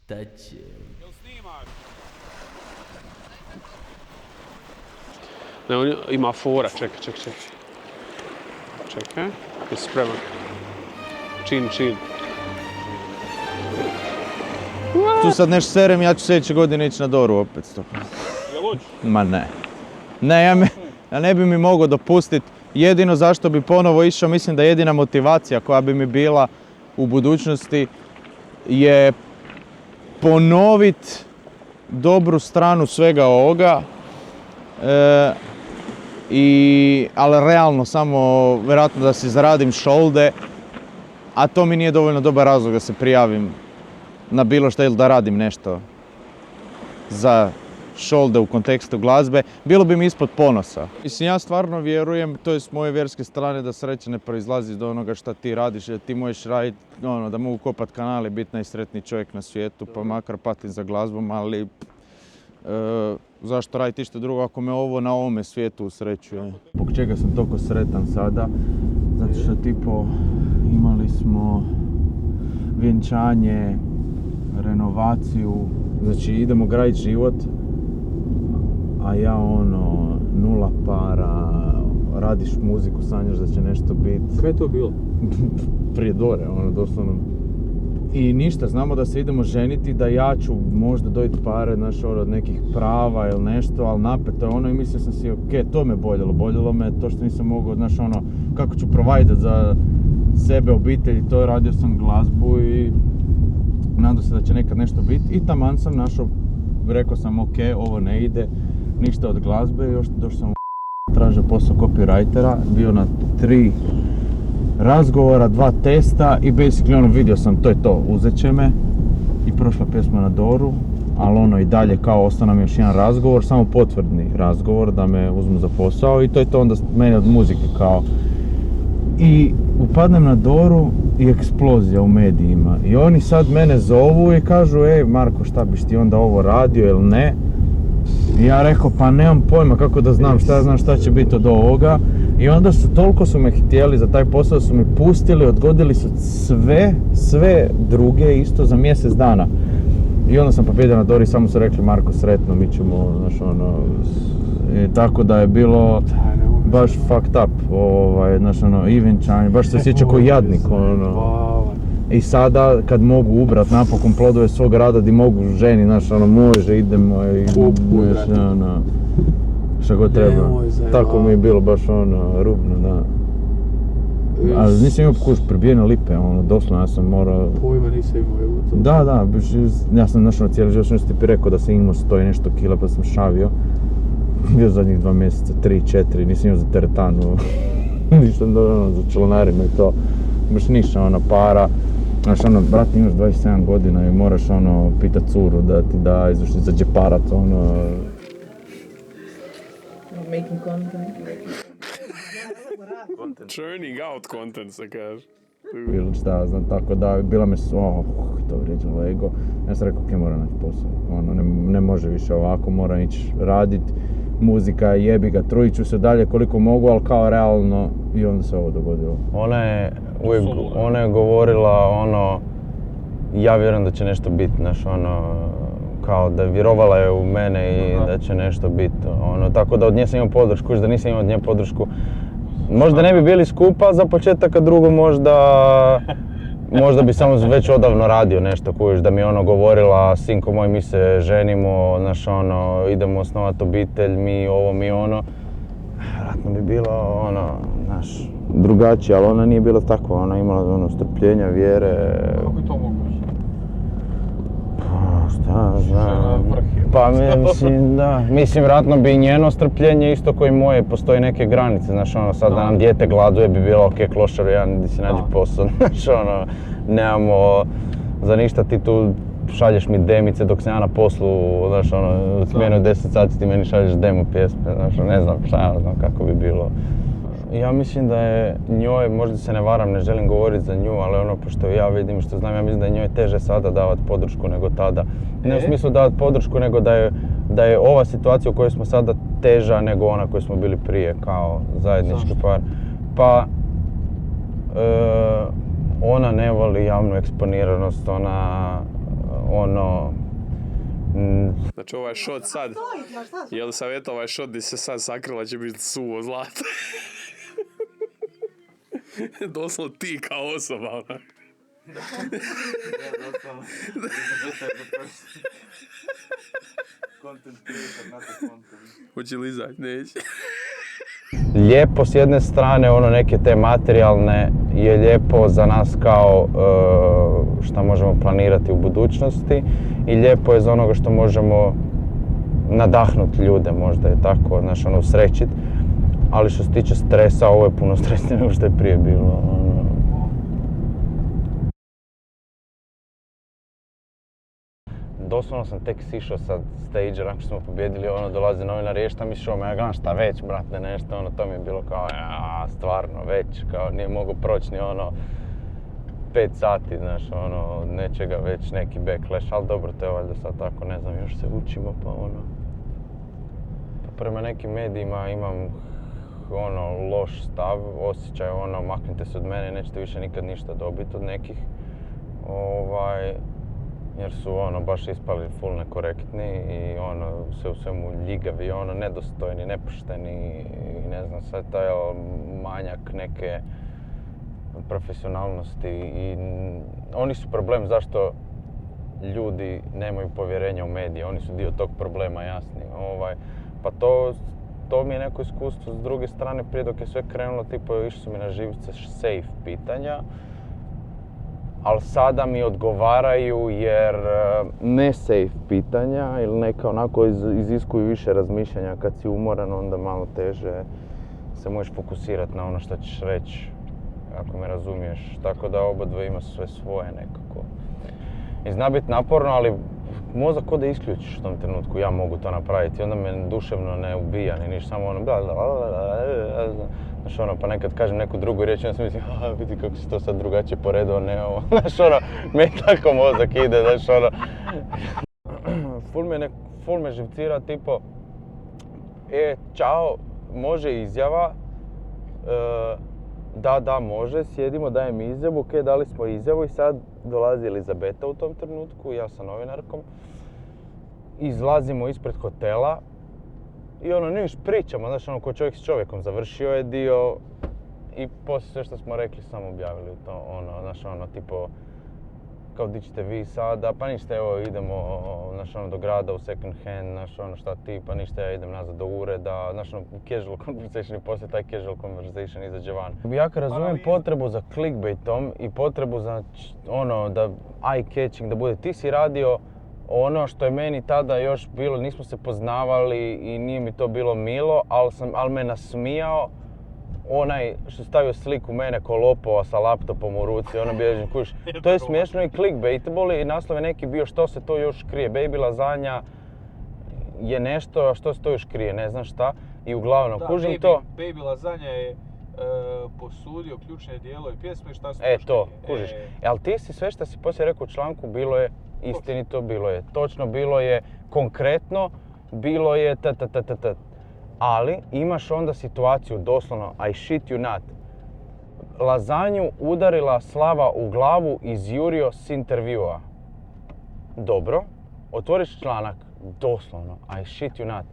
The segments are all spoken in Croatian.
Šta će? Ne, on ima fora, čekaj. Čekaj, jesi spreman? Čin. Tu sad nešto serem, ja ću sljedeće godine ići na Doru opet. Jel hoćeš? Ma ne. Ne, ja ne bi mi mogao dopustiti. Jedino zašto bi ponovo išao, mislim da jedina motivacija koja bi mi bila u budućnosti je ponoviti dobru stranu svega ovoga. Ali realno samo vjerojatno da si zaradim šolde, a to mi nije dovoljno dobar razlog da se prijavim na bilo što ili da radim nešto za šolde u kontekstu glazbe, bilo bi mi ispod ponosa. Mislim, ja stvarno vjerujem, to je s moje vjerske strane, da sreća ne proizlazi do onoga što ti radiš, jer ti možeš raditi, da mogu kopat kanal i biti najsretniji čovjek na svijetu, pa makar patim za glazbom, ali zašto raditi išta drugo ako me ovo na ovome svijetu usrećuje. Zbog čega sam toliko sretan sada? Zato što imali smo vjenčanje, renovaciju, znači idemo graditi život, a ja nula para, radiš muziku, sanjaš da će nešto biti. Kaj je to bilo? Prije Dore, doslovno. I ništa, znamo da se idemo ženiti, da ja ću možda dobiti pare, od nekih prava ili nešto, ali napeto je i mislio sam si, ok, to me boljelo me to što nisam mogao, kako ću provajdat za sebe, obitelji, to radio sam glazbu i nadao se da će nekad nešto biti i taman sam našao, rekao sam ok, ovo ne ide, ništa od glazbe, još došao sam tražio posao copywritera, bio na 3 razgovora, 2 testa i basically vidio sam, to je to, uzet će me i prošla pjesma na Doru, ali i dalje kao ostao nam još jedan razgovor, samo potvrdni razgovor da me uzmu za posao i to je to onda meni od muzike kao. I upadnem na Doru i eksplozija u medijima i oni sad mene zovu i kažu Marko, šta biš ti onda ovo radio ili ne? I ja rekao, pa nemam pojma kako da znam, šta ja znam šta će biti od ovoga. I onda toliko su me htjeli za taj posao, su mi pustili, odgodili su sve druge isto za mjesec dana. I onda sam pobjedio na Dori, samo su rekli, Marko, sretno, mi ćemo, tako da je bilo baš fucked up, i vjenčanje, baš se sjeća kao jadnik, I sada, kad mogu ubrat napokon plodove svog rada, di mogu ženi, može, idemo i šta god treba. Tako mi je bilo baš rubno, da. Ali nisam imao kuš pribijene lipe, doslovno ja sam morao... Pojma nisam imao, to. Da, ja sam cijeli život, što ti rekao da sam imao 100 i nešto kila, pa sam šavio. Bio zadnjih 2 mjeseca, 3, 4, nisam imao za teretanu, nisam za članarinu i to. Baš ništa, para. Brate, imaš 27 godina i moraš pitat curu da ti da izvršiti za džeparac, Making content. Churning out content, se kaže. Bilo šta, znam, tako da, bila me to vrijeđalo ego. Ja sam rekao, moram naći posao, ne može više ovako, moram ići radit. Muzika, jebi ga, trujit ću se dalje koliko mogu, ali kao realno i onda se ovo dogodilo. Ona je govorila ja vjerujem da će nešto biti, kao da vjerovala je u mene i da će nešto biti, tako da od nje sam imao podršku, da nisam imao od nje podršku. Možda ne bi bili skupa za početak, a drugo možda bi samo već odavno radio nešto, da mi je govorila, sinko moj, mi se ženimo, idemo osnovati obitelj, mi ovo, mi ono. Vjerojatno bi bilo, drugačije, ali ona nije bila takva, ona imala strpljenja, vjere. Kako je to moguće? Šta znam, pa mislim, vjerojatno bi i njeno strpljenje isto kao i moje, postoji neke granice, sad da nam dijete gladuje bi bilo, ok, klošaru jedan, gdje si nađi posao, nemamo za ništa, ti tu šalješ mi demice dok sam ja na poslu, smjenu 10 sati ti meni šalješ demo pjesme, ne znam šta ja znam kako bi bilo. Ja mislim da je njoj, možda se ne varam, ne želim govoriti za nju, ali pošto ja vidim što znam, ja mislim da je njoj teže sada davati podršku nego tada. Ne u smislu davati podršku, nego da je ova situacija u kojoj smo sada teža nego ona koju smo bili prije, kao zajednički par. Pa, ona ne voli javnu eksponiranost, ona Znači ovaj shot sad, je li savjet ovaj shot gdje se sad sakrila će biti suvo zlato? Doslovno ti kao osoba, ona. Hoće li izaći? Neće. Lijepo s jedne strane, ono neke te materijalne je lijepo za nas kao što možemo planirati u budućnosti i lijepo je za onoga što možemo nadahnuti ljude, možda je tako, znaš, ono, usrećit. Ali što se tiče stresa, ovo je puno stresnije nego što je prije bilo. Doslovno sam tek sišao sa stage, nakon što smo pobjedili, ono, dolazi novinar, šta misliš ovo, ja gledam šta već, brate, nešto, ono, to mi je bilo kao, stvarno, već, kao, nije mogu proći ni ono, 5 sati, znaš, ono, nečega već, neki backlash, ali dobro, to je valjda sad tako, ne znam, još se učimo, pa ono. Pa prema nekim medijima imam, ono, loš stav, osjećaj, ono, maknite se od mene, nećete više nikad ništa dobiti od nekih, jer su ono baš ispali full nekorektni i ono sve u svemu ljigavi, ono nedostojni, nepošteni i ne znam, sve taj manjak neke profesionalnosti i oni su problem zašto ljudi nemaju povjerenja u medije, oni su dio tog problema, jasni. Pa to mi je neko iskustvo s druge strane, prije dok je sve krenulo, tipo išli su mi na živce safe pitanja. Ali sada mi odgovaraju jer ne safe pitanja ili neka onako iziskuju više razmišljanja. Kad si umoran onda malo teže se možeš fokusirati na ono što ćeš reći, ako me razumiješ. Tako da obadva ima sve svoje nekako. I zna biti naporno, ali mozak ko da isključiš u tom trenutku, ja mogu to napraviti. I onda me duševno ne ubija ni ništa, samo ono znaš ono, pa nekad kažem neku drugu riječ i onda sam mislim, vidi kako si to sad drugačije poredao, ne ovo. Znaš ono, meni tako mozak ide, znaš ono. Ful me živcira tipo, čao, može izjava, da, može, sjedimo, dajem izjavu, dali smo izjavu i sad dolazi Elizabeta u tom trenutku, ja sa novinarkom. Izlazimo ispred hotela i ono, niš pričamo, znaš, ono, ko čovjek s čovjekom, završio je dio i poslije sve što smo rekli samo objavili to, ono, znaš, ono, tipo, kao di ćete vi sada, pa ništa, evo, idemo, znaš, ono, do grada u second hand, znaš, ono, šta ti, pa ništa, ja idem nazad do ureda, znaš, ono, casual conversation i poslije taj casual conversation izađe van. Ja kad razumijem potrebu za clickbaitom i potrebu za, ono, da eye catching, da bude, ti si radio ono što je meni tada još bilo, nismo se poznavali i nije mi to bilo milo, ali me nasmijao onaj što stavio sliku mene ko lopova sa laptopom u ruci, ono bježim kuš. To je smiješno i clickbaitable i naslov je neki bio što se to još krije. Baby lazanja je nešto, što se to još krije, ne znam šta. I uglavnom, kužim to. Baby lazanja je posudio ključne dijelove pjesme, šta se to kužiš. Ali ti si sve što si poslije rekao u članku, bilo je istinito, bilo je točno, bilo je konkretno, bilo je Ali imaš onda situaciju, doslovno, I shit you not. Lazanju udarila Slava u glavu, izjurio s intervjua. Dobro, otvoriš članak, doslovno, I shit you not.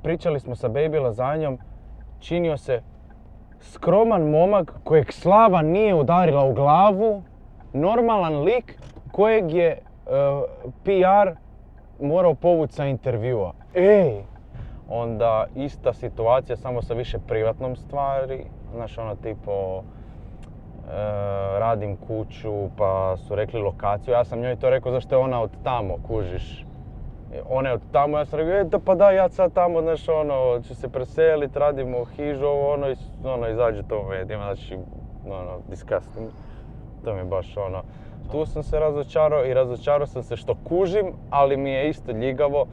Pričali smo sa Baby lazanjom, činio se skroman momak kojeg Slava nije udarila u glavu, normalan lik kojeg je PR morao povući sa intervjua. Onda ista situacija, samo sa više privatnom stvari, znaš ono tipo radim kuću pa su rekli lokaciju, ja sam njoj to rekao zašto je ona od tamo, kužiš. Ona je od tamo, ja sam rekao, pa da, ja sad tamo, znaš ono, ću se preseliti, radimo hižu, ono, izađe to u medijima, znači, ono, disgusting. To mi je baš ono, tu sam se razočarao i razočarao sam se što kužim, ali mi je isto ljigavo.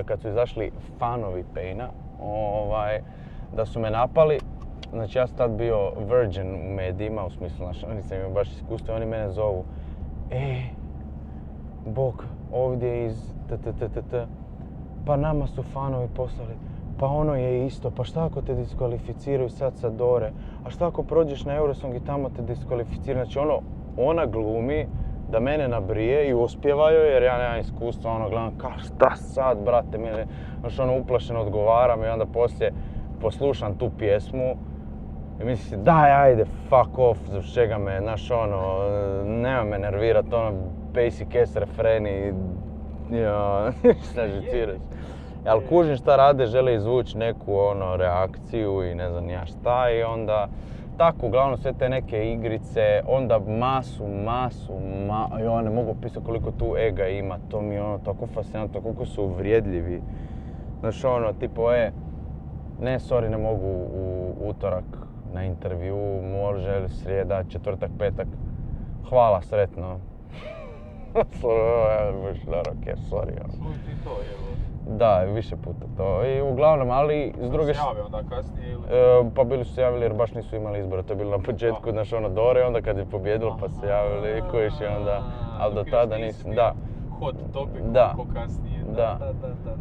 Kad su izašli fanovi Paina, da su me napali, znači ja sam tad bio virgin u medijima, u smislu, nisam imao baš iskustvo i oni mene zovu. Bog, ovdje iz pa nama su fanovi poslali, pa ono je isto, pa šta ako te diskvalificiraju sad sa Dore, a šta ako prođeš na Eurosong i tamo te diskvalificiraju, znači ona glumi da mene nabrije i uspjevaju jer ja nemam iskustva, ono gledam šta sad brate, znaš ono uplašeno odgovaram i onda poslije poslušam tu pjesmu i mislim daj ajde fuck off, za čega me, znaš ono, nema me nervirat, ono basic ass refreni, šta žiciraš. Ali kužim šta rade, žele izvući neku ono reakciju i ne znam ja šta i onda tako, uglavnom sve te neke igrice, onda masu, ja ne mogu opisati koliko tu ega ima, to mi je ono tako fascinantno, koliko su uvrijedljivi. Znaš ono, tipo, ne, sorry, ne mogu u utorak na intervju, može li srijeda, četvrtak, petak, hvala, sretno. Sorry. Služi to, evo. Da, više puta to. I uglavnom, ali s druge... Se jave onda kasnije ili? Pa bili su se javili jer baš nisu imali izbora. To je bilo na početku, znaš ono Dore, onda kad je pobjedilo pa se javili kojiš i onda... Ali do tada nisam, da. Hot topic, koliko kasnije. Da.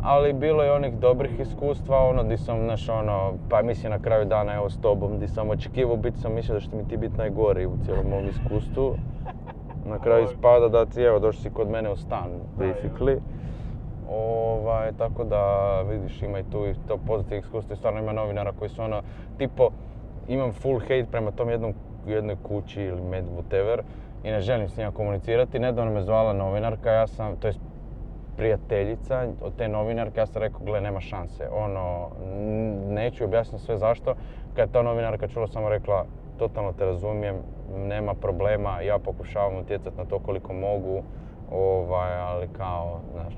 Ali bilo je onih dobrih iskustva, ono di sam, znaš ono, pa mislim na kraju dana evo s tobom, di sam očekivao biti, sam mislio da ćete mi ti biti najgori u cijelom mom iskustvu. Na kraju ispada da ti, evo, došli si kod mene u stan, basically. Tako da, vidiš, ima i tu i to pozitivno iskustvo i stvarno ima novinara koji su ono, tipo, imam full hate prema tom jednoj kući ili whatever i ne želim s njima komunicirati. Nedavno me zvala novinarka, to je prijateljica od te novinarke, ja sam rekao, gle, nema šanse, ono, neću objasniti sve zašto. Kad je ta novinarka čula, samo rekla, totalno te razumijem, nema problema, ja pokušavam utjecati na to koliko mogu, ali kao, znaš,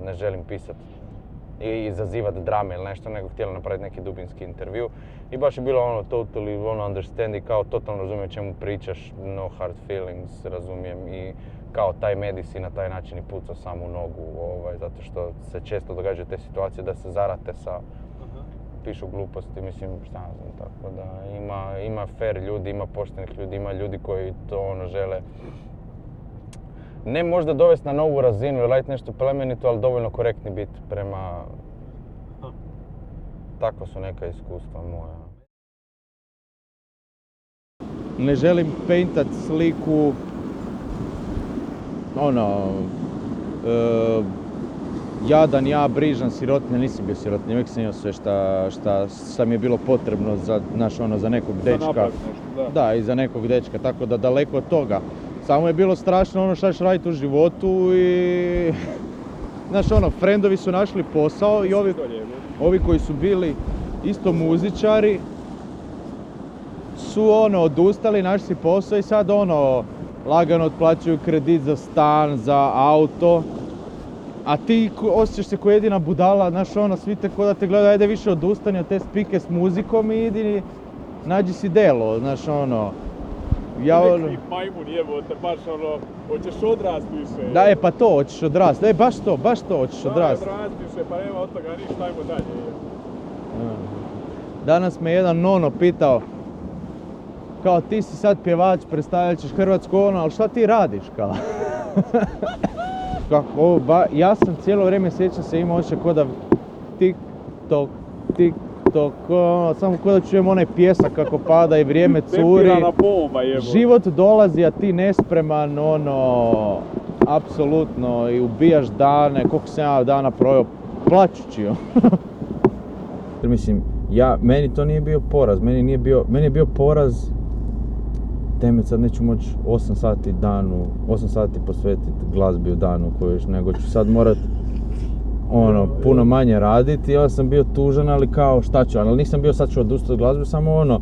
ne želim pisati i izazivati drame ili nešto, nego htjela napraviti neki dubinski intervju. I baš je bilo ono totally understanding, kao totalno razumijem čemu pričaš, no hard feelings, razumijem i kao taj medij si na taj način i pucao sam u nogu, zato što se često događaju te situacije da se zarate sa pišu gluposti, mislim, šta ne znam, tako da ima fair ljudi, ima poštenih ljudi, ima ljudi koji to ono žele ne možda dovesti na novu razinu ili raditi nešto plemenito, ali dovoljno korektni biti prema... Tako su neka iskustva moja. Ne želim paintat sliku, jadan ja, brižan, sirotinja, nisam bio sirotinja, uvijek sam imao sve šta mi je bilo potrebno za nekog dečka. Da, i za nekog dečka, tako da daleko od toga. Samo je bilo strašno šta ćeš raditi u životu i... frendovi su našli posao i ovi koji su bili isto muzičari su odustali, našli si posao i sad lagano otplaćuju kredit za stan, za auto. A ti osjećaš se ko jedina budala, svi te ko da te gledaju, ajde više odustani od te spike s muzikom i idi, nađi si delo, Neki majmun jebote, baš hoćeš odrasti više. Da, pa to, hoćeš odrasti, baš to hoćeš odrasti. Da, odrasti više, pa nema od toga ništa, ajmo dalje. Danas me jedan nono pitao, kao ti si sad pjevač, predstavljat ćeš Hrvatsku ali šta ti radiš kao? Ja sam cijelo vrijeme, sjećam se, imao osjećaj ko da tik-tok, samo ko da čujem onaj pjesak kako pada i vrijeme curi. Bomba, život dolazi, a ti nespreman, apsolutno, i ubijaš dane, koliko sam ja dana proveo plačući. Mislim, meni to nije bio poraz, meni je bio poraz sad neću moći 8 sati posvetiti glazbi u danu nego ću sad morat puno manje raditi. Ja sam bio tužan, ali kao šta ću, ali nisam bio sad ću odustati od glazbe, samo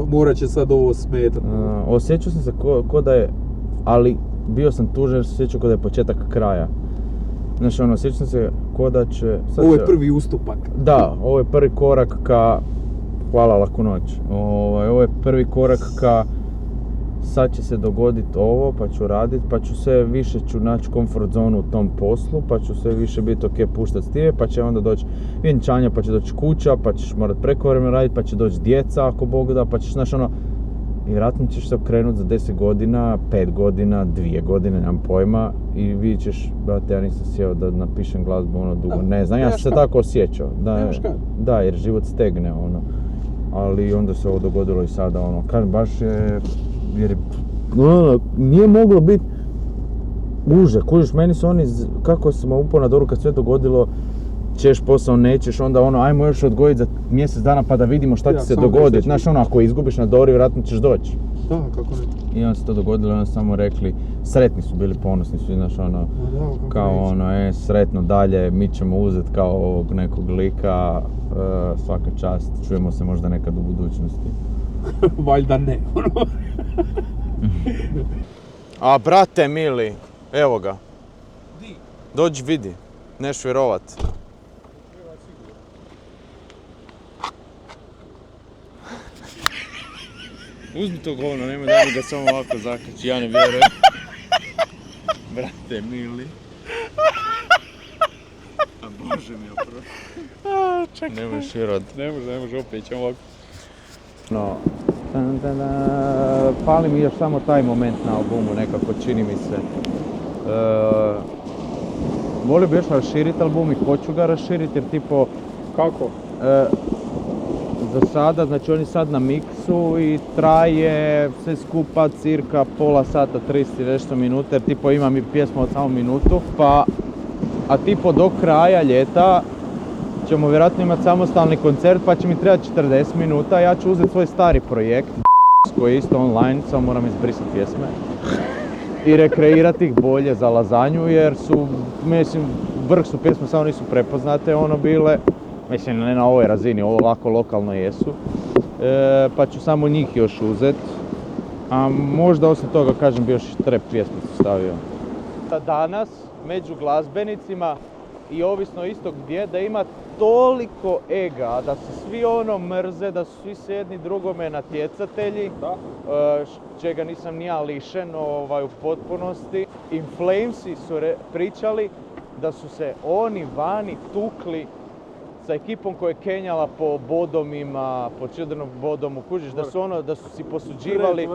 morat će sad ovo smetati. Osjećao sam se ko da je, ali bio sam tužan jer sam se osjećao ko da je početak kraja. Osjećao sam se ko da će... Ovo je prvi ustupak. Da, ovo je prvi korak ka... Hvala, laku noć. Ovo je prvi korak ka... Sad će se dogoditi ovo, pa ću raditi, pa ću sve više naći comfort zonu u tom poslu, pa ću sve više biti ok puštati stive, pa će onda doći vjenčanja, pa će doći kuća, pa ćeš morat prekovremeno raditi, pa će doći djeca ako Bog da, pa ćeš i vjerojatno ćeš se okrenuti za 10 godina, 5 godina, 2 godine, nemam pojma, i vidjet ćeš, brate, ja nisam sjeo da napišem glazbu dugo, ne znam, ja sam se tako osjećao, da, jer život stegne, ali onda se ovo dogodilo i sada, kažem, baš je, jer nije moglo biti uže, kužiš, meni su oni, kako sam upao na Doru kad sve dogodilo, ćeš posao, nećeš, onda ono, ajmo još odgojiti za mjesec dana pa da vidimo šta ti se dogoditi. Znaš, ono, ako izgubiš na Dori, vjerojatno ćeš doći. Da, kako ne. I onda se to dogodilo, onda samo rekli, sretni su bili, ponosni su, znaš, ono, kao ono, sretno dalje, mi ćemo uzeti kao ovog nekog lika, svaka čast, čujemo se možda nekad u budućnosti. Valjda ne, ono. A brate mili, evo ga. Dođi vidi, neš vjerovat. Uzmi to govno, nemoj da mi ga samo ovako zakači, ja ne vjerujem. Brate mili. A Bože mi oprosti. Čekaj. Nemoš vjerovat. Ne može opet, ćemo ovako. No, fali mi još samo taj moment na albumu, nekako čini mi se. Volio bi još raširiti album i hoću ga raširiti jer tipo... Kako? Za sada, znači on je sad na miksu i traje sve skupa cirka pola sata, 30 nešto minuta, jer tipo imam i pjesmu od samo minutu, pa, a tipo do kraja ljeta ćemo vjerojatno imati samostalni koncert pa će mi trebati 40 minuta, ja ću uzeti svoj stari projekt koji je isto online, samo moram izbrisati pjesme i rekreirati ih bolje za lazanju jer su, mislim, vrh su pjesme, samo nisu prepoznate ono bile. Mislim, ne na ovoj razini, ovo ovako lokalno jesu. Pa ću samo njih još uzet. A možda osim toga, kažem, bi još trap pjesmicu stavio. Danas, među glazbenicima i ovisno istog gdje, da ima toliko ega, da se svi ono mrze, da su svi se jedni drugome natjecatelji, čega nisam ni ja lišen u potpunosti. In Flamesi su pričali da su se oni vani tukli sa ekipom koja je kenjala po bodomima, po Children of Bodomu, kužiš, da su si posuđivali,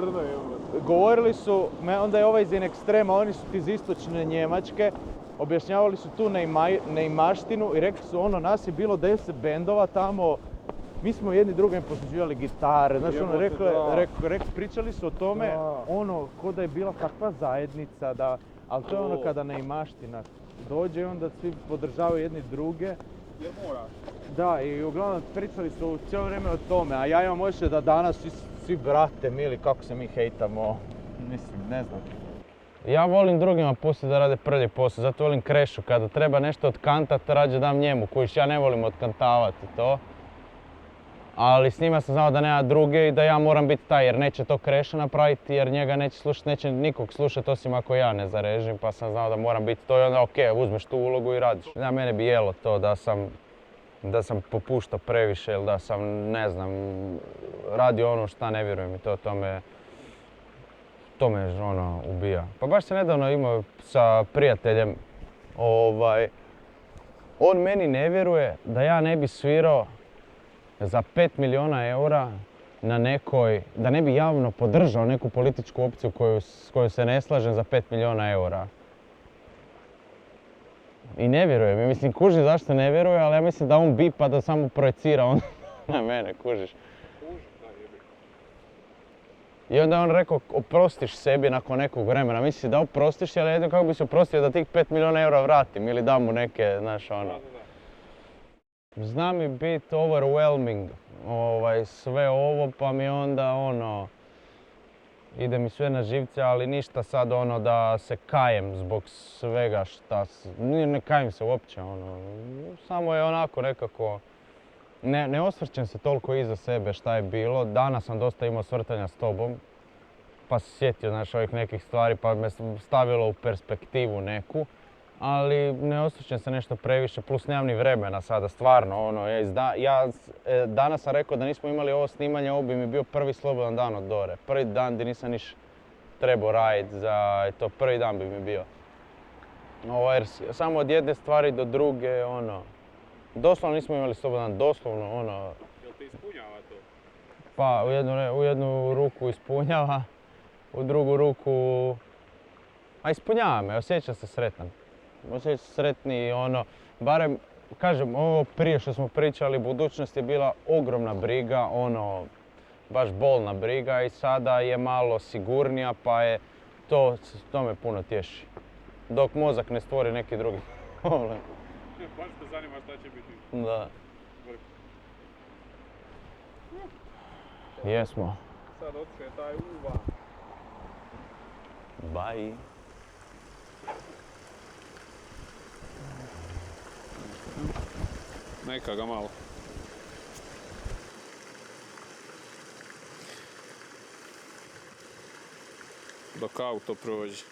govorili su, onda je ovaj iz Extrema, oni su iz istočne Njemačke, objašnjavali su tu neimaštinu i rekli su nas je bilo 10 bendova tamo, mi smo jedni drugim posuđivali gitare, znaš pričali su o tome, ko da je bila takva zajednica, ali to je kada neimaština dođe i onda svi podržavaju jedni druge. Jer moraš. Da, i uglavnom pričali su cijelo vrijeme o tome, a ja imam osjećaj da danas svi brate mili kako se mi hejtamo, mislim, ne znam. Ja volim drugima pustiti da rade prlji posao, zato volim Krešu, kada treba nešto otkantat, rađe dam njemu, kojiš ja ne volim otkantavati to. Ali s njima sam znao da nema druge i da ja moram biti taj jer neće to Kreša napraviti jer njega neće slušati, neće nikog slušati osim ako ja ne zarežim pa sam znao da moram biti to i onda okej, uzmeš tu ulogu i radiš. Da, mene bi jelo to da sam popuštao previše ili da sam, ne znam, radio ono šta ne vjerujem i to me ono ubija. Pa baš se nedavno imao sa prijateljem, on meni ne vjeruje da ja ne bi svirao za 5 milijuna eura na nekoj, da ne bi javno podržao neku političku opciju s kojoj se ne slažem za 5 milijuna eura. I ne vjeruje mi, mislim kuži zašto ne vjeruje, ali ja mislim da on bipa da samo projecira on na mene, kužiš. I onda je on rekao, oprostiš sebi nakon nekog vremena, misliš da oprostiš, ali jedno kako bi se oprostio da tih 5 milijuna eura vratim ili dam mu neke, znaš ono. Zna mi biti overwhelming sve ovo pa mi onda ide mi sve na živce, ali ništa sad da se kajem zbog svega šta, ne kajem se uopće samo je onako nekako, ne osvrćem se toliko iza sebe šta je bilo, danas sam dosta imao svrtanja s tobom, pa se sjetio znaš ovih nekih stvari pa me stavilo u perspektivu neku. Ali ne osvrćem se nešto previše, plus nemam ni vremena sada, stvarno, danas sam rekao da nismo imali ovo snimanje, ovo bi mi bio prvi slobodan dan od Dore, prvi dan gdje nisam niš trebao raditi za, prvi dan bi mi bio. Jer samo od jedne stvari do druge, doslovno nismo imali slobodan, doslovno, Jel te ispunjava to? Pa, u jednu ruku ispunjava, u drugu ruku, ispunjava me, osjećam se sretan. Osjećam se sretni barem, kažem, ovo prije što smo pričali, budućnost je bila ogromna briga, baš bolna briga i sada je malo sigurnija pa je to me puno tješi. Dok mozak ne stvori neki drugi problem. Baš te zanima šta će biti. Da. Jesmo. Sad otiše taj uva. Bye. Neka ga malo. Dok auto prođe.